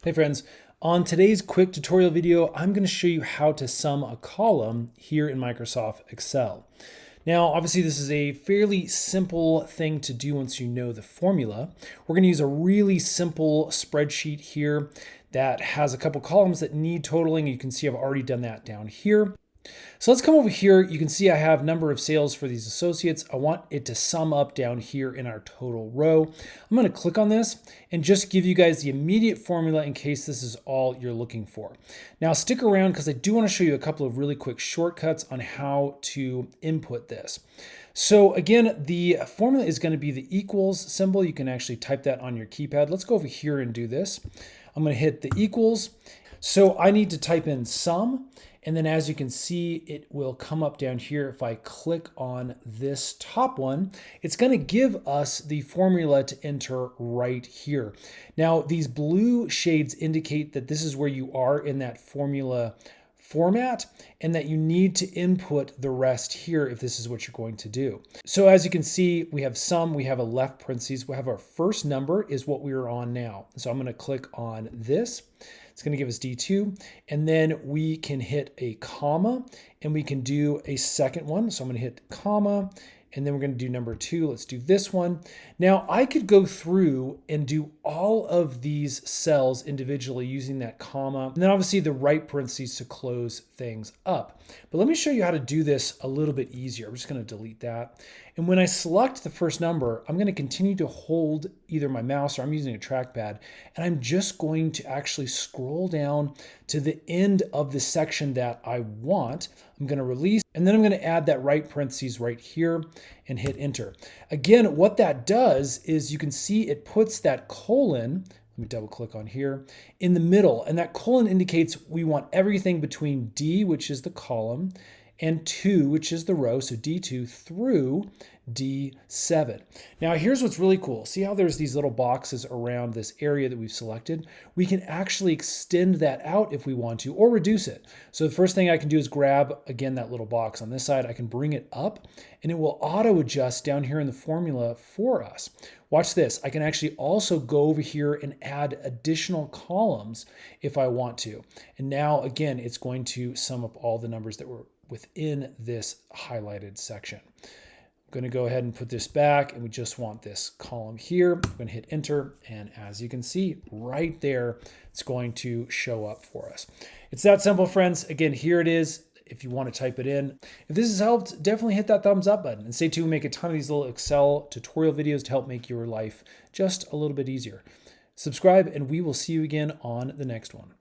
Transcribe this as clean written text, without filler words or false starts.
Hey friends, on today's quick tutorial video, I'm going to show you how to sum a column here in Microsoft Excel. Now, obviously this is a fairly simple thing to do once you know the formula. We're going to use a really simple spreadsheet here that has a couple columns that need totaling. You can see I've already done that down here. So let's come over here. You can see I have number of sales for these associates. I want it to sum up down here in our total row. I'm going to click on this and just give you guys the immediate formula in case this is all you're looking for. Now stick around because I do want to show you a couple of really quick shortcuts on how to input this. So again, the formula is going to be the equals symbol. You can actually type that on your keypad. Let's go over here and do this. I'm going to hit the equals. So I need to type in sum. And then as you can see, it will come up down here. If I click on this top one, it's going to give us the formula to enter right here. Now, these blue shades indicate that this is where you are in that formula format and that you need to input the rest here if this is what you're going to do. So as you can see, we have sum, we have a left parentheses, we have our first number is what we are on now. So I'm going to click on this. It's going to give us D2, and then we can hit a comma and we can do a second one. So I'm going to hit comma, and then we're going to do number 2. Let's do this one. Now I could go through and do all of these cells individually using that comma, and then obviously the right parentheses to close things up. But let me show you how to do this a little bit easier. I'm just going to delete that. And when I select the first number, I'm going to continue to hold either my mouse or I'm using a trackpad, and I'm just going to actually scroll down to the end of the section that I want. I'm going to release, and then I'm going to add that right parentheses right here and hit enter. Again, what that does is you can see it puts that colon, let me double click on here, in the middle. And that colon indicates we want everything between D, which is the column, and 2, which is the row, so D2 through D7. Now here's what's really cool. See how there's these little boxes around this area that we've selected? We can actually extend that out if we want to, or reduce it. So the first thing I can do is grab, again, that little box on this side. I can bring it up and it will auto adjust down here in the formula for us. Watch this. I can actually also go over here and add additional columns if I want to. And now, again, it's going to sum up all the numbers that were within this highlighted section. I'm going to go ahead and put this back, and we just want this column here. I'm going to hit enter, and as you can see right there, it's going to show up for us. It's that simple, friends. Again, here it is if you want to type it in. If this has helped, definitely hit that thumbs up button, and stay tuned. We make a ton of these little Excel tutorial videos to help make your life just a little bit easier. Subscribe, and we will see you again on the next one.